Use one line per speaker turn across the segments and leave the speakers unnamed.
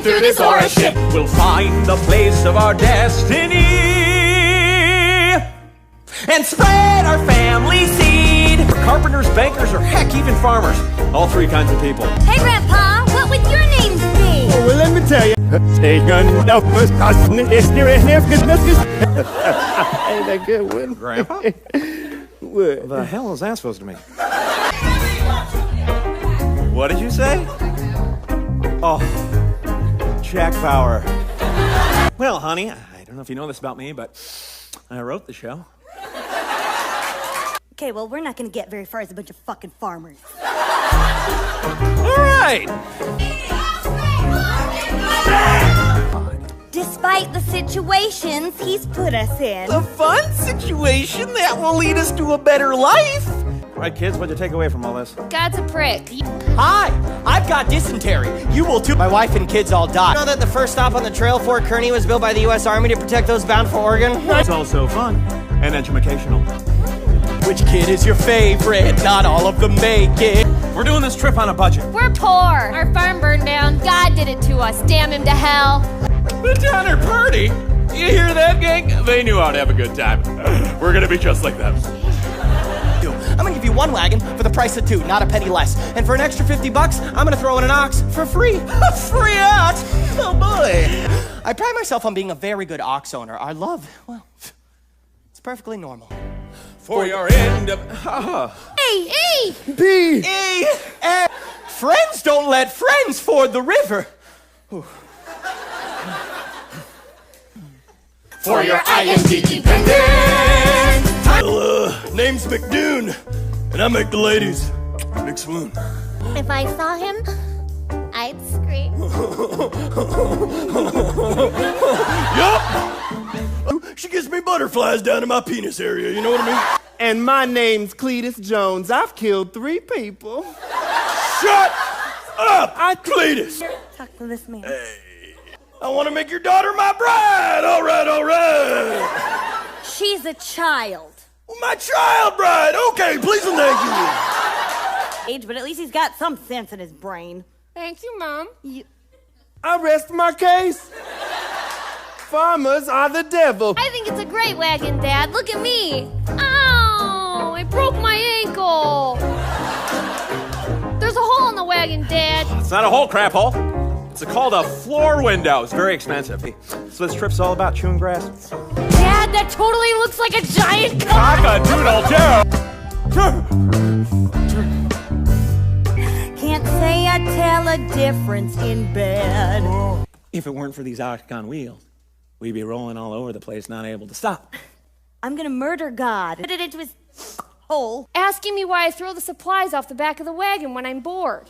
through this horror shit.
We'll find the place of our destiny and spread our family seed. For carpenters, bankers, or heck, even farmers. All three kinds of people.
Hey, Grandpa, what would your names be?
Oh, well, let me tell you. Ain't that good one?
Grandpa?
What?
The hell is that supposed to mean? What did you say? Oh, Jack Bauer. Well, honey, I don't know if you know this about me, but I wrote the show.
Okay, well, we're not gonna get very far as a bunch of fucking farmers.
All right.
Despite the situations he's put us in.
A fun situation that will lead us to a better life. All right, kids, what'd you take away from all this?
God's a prick.
Hi, I've got dysentery. You will too. My wife and kids all died. You know that the first stop on the trail, Fort Kearney, was built by the U.S. Army to protect those bound for Oregon?
It's also fun and educational.
Which kid is your favorite? Not all of them make it.
We're doing this trip on a budget.
We're poor. Our farm burned down. God did it to us. Damn him to hell.
The Donner Party? You hear that, gang? They knew I'd have a good time. We're gonna be just like them.
I'm gonna give you one wagon for the price of two, not a penny less. And for an extra $50, I'm gonna throw in an ox for free. A free ox? Oh boy. I pride myself on being a very good ox owner. Our love, well, it's perfectly normal.
For your end of...
Hey!
B.
Friends don't let friends ford the river.
For your ISD dependent.
Name's McDoon, and I make the ladies McSwoon.
If I saw him, I'd scream.
Yup! She gives me butterflies down in my penis area, you know what I mean?
And my name's Cletus Jones. I've killed 3 people.
Shut up, Cletus!
Talk to this man.
I want to make your daughter my bride! All right.
She's a child.
Well, my child bride! Okay, please and thank you.
But at least he's got some sense in his brain.
Thank you, Mom.
I rest my case. Farmers are the devil.
I think it's a great wagon, Dad. Look at me. Ow! It broke my ankle. There's a hole in the wagon, Dad.
It's not a hole, crap hole. It's called a floor window. It's very expensive. So this trip's all about chewing grass.
Dad, that totally looks like a giant cock.
Can't say I tell a difference in bed.
If it weren't for these octagon wheels, we'd be rolling all over the place, not able to stop.
I'm gonna murder God. Put it into his hole.
Asking me why I throw the supplies off the back of the wagon when I'm bored.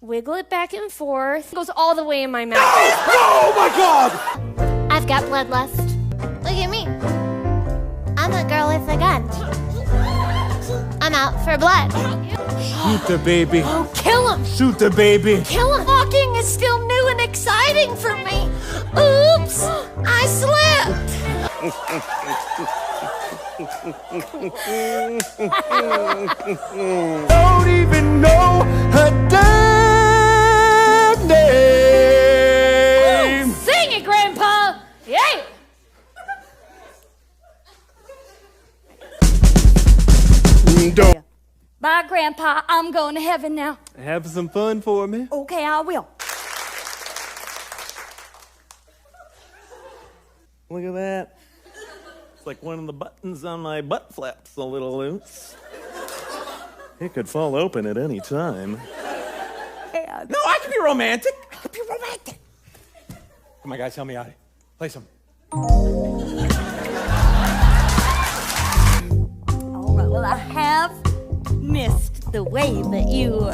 Wiggle it back and forth. It goes all the way in my mouth.
Oh my God!
I've got bloodlust. Look at me. I'm a girl with a gun. I'm out for blood.
Shoot the baby.
Oh, kill him!
Shoot the baby.
Kill him! Walking is still new and exciting for me. Oops! I slipped!
Don't even know her damn name.
Sing it, Grandpa! Yay!
Don't
Bye, Grandpa. I'm going to heaven now.
have some fun for me.
Okay, I will.
Look at that. It's like one of the buttons on my butt flaps a little loose. It could fall open at any time. No, I can be romantic. I can be romantic. Come on, guys, help me out. Play some.
All right, well, I have missed the way that you,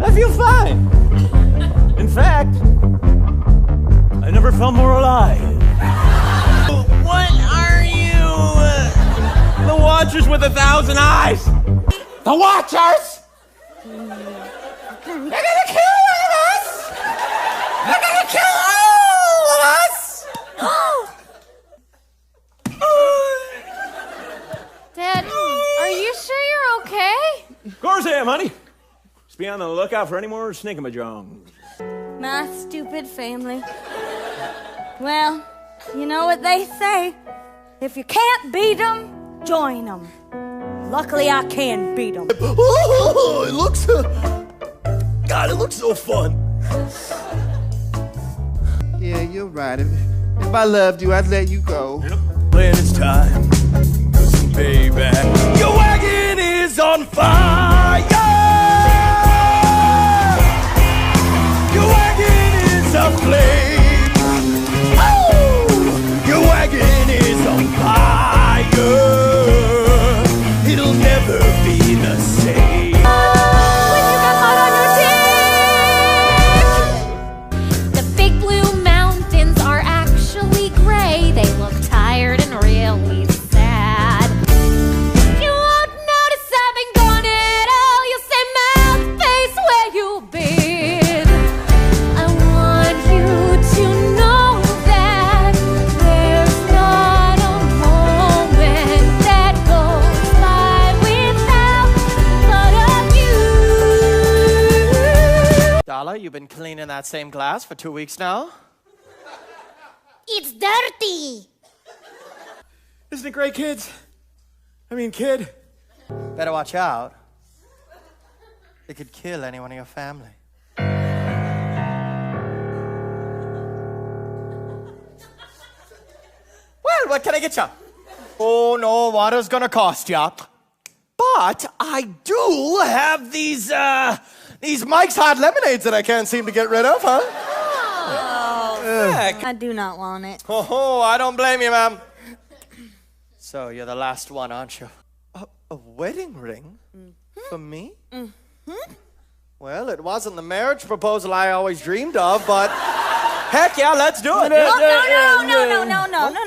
I feel fine. In fact, I never felt more alive. What are you? The Watchers with 1,000 eyes. The Watchers? They're gonna kill all of us. They're gonna kill all of us.
Dad, are you sure you're okay?
Of course course I am, honey. Just be on the lookout for any more snickamajongs.
My stupid family. Well, you know what they say. If you can't beat them, join them. Luckily, I can beat them.
Oh, it looks... God, it looks so fun. Yeah, you're right. If I loved you, I'd let you go.
When it's time, listen, baby. Your wagon is on fire. Your wagon is aflame. Oh, your wagon is on fire. It'll never be the same.
When you got mud on your teeth. The big blue mountains are actually gray. They look tired and really sad. You won't notice having gone at all. You'll say, "Mouth face, where you been?" I want you to know that there's not a moment that goes by without thought of you.
Dala, you've been cleaning that same glass for 2 weeks now?
It's dirty.
Isn't it great, kids? I mean, kid.
Better watch out. It could kill anyone in your family. Well, what can I get you? Oh, no, water's gonna cost ya. But I do have these Mike's Hot Lemonades that I can't seem to get rid of, huh?
I do not want it.
Oh, I don't blame you, ma'am. So, you're the last one, aren't you? A wedding ring? For me? Well, it wasn't the marriage proposal I always dreamed of, but heck yeah, let's do it.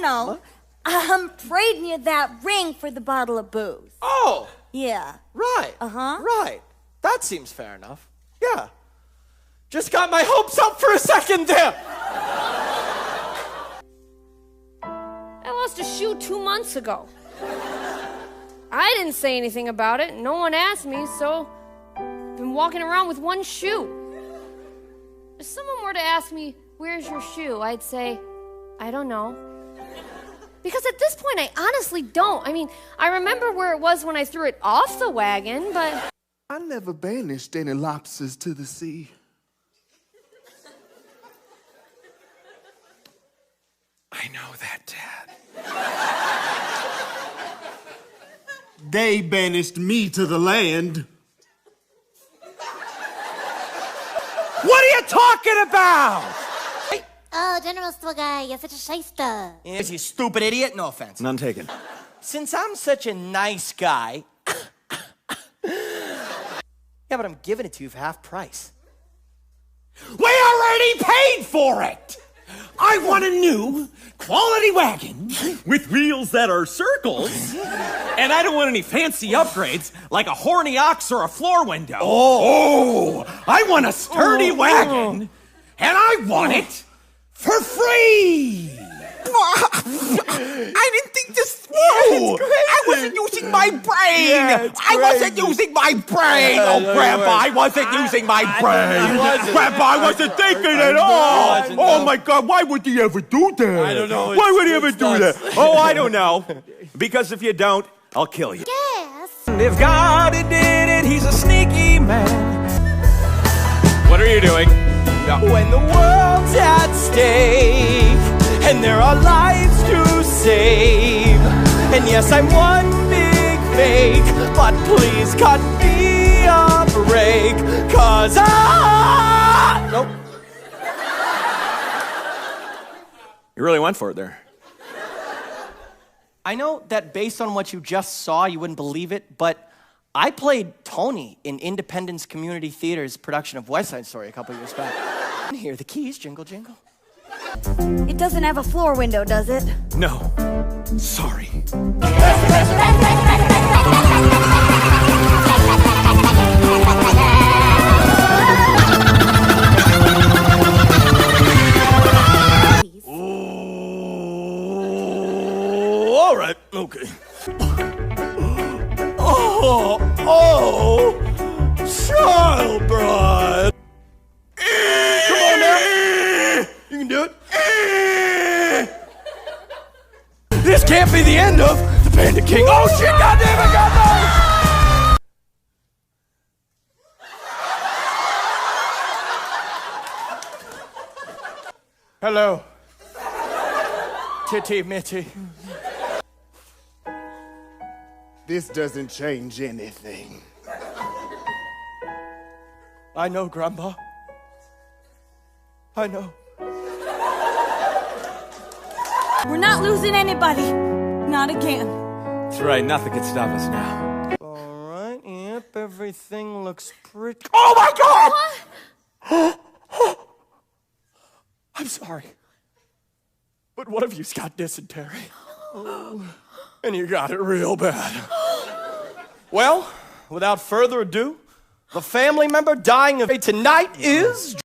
No. I'm trading you that ring for the bottle of booze.
Oh,
Yeah.
right.
Uh-huh.
Right. That seems fair enough. Yeah. Just got my hopes up for a second there.
I lost a shoe 2 months ago. I didn't say anything about it. No one asked me, so I've been walking around with one shoe. If someone were to ask me, "Where's your shoe?" I'd say, "I don't know." Because at this point, I honestly don't. I mean, I remember where it was when I threw it off the wagon, but...
I never banished any lobsters to the sea. I know that, Dad. They banished me to the land.
What are you talking about?
Oh, General Swagay, you're such a shyster.
Yes, you stupid idiot. No offense.
None taken.
Since I'm such a nice guy... Yeah, but I'm giving it to you for half price.
We already paid for it! I want a new, quality wagon with wheels that are circles, and I don't want any fancy upgrades like a horny ox or a floor window. Oh, I want a sturdy wagon, and I want it for free!
I didn't think this through. I wasn't using my brain. I wasn't using my brain. Oh, Grandpa, I wasn't using my brain. Grandpa, I wasn't thinking at all. Oh, my God, why would he ever do that?
I don't know.
Why would he ever do that?
Oh, I don't know. Because if you don't, I'll kill you.
Yes.
And if God did it, he's a sneaky man. What are you doing?
When the world's at stake and there are lives to save, and yes, I'm one big fake, but please cut me a break, 'cause Nope.
You really went for it there.
I know that based on what you just saw, you wouldn't believe it, but I played Tony in Independence Community Theater's production of West Side Story a couple years back. Here are the keys, jingle, jingle.
It doesn't have a floor window, does it?
No. Sorry. All right. Okay.
Oh,
the king. Oh shit, goddamn it, goddamn!
Hello. Titty Mitty.
This doesn't change anything.
I know, Grandpa. I know.
We're not losing anybody. Not again.
That's right, nothing can stop us now.
All right, yep, everything looks pretty...
Oh my God!
I'm sorry. But one of you's got dysentery. And you got it real bad. Well, without further ado, the family member dying of tonight is...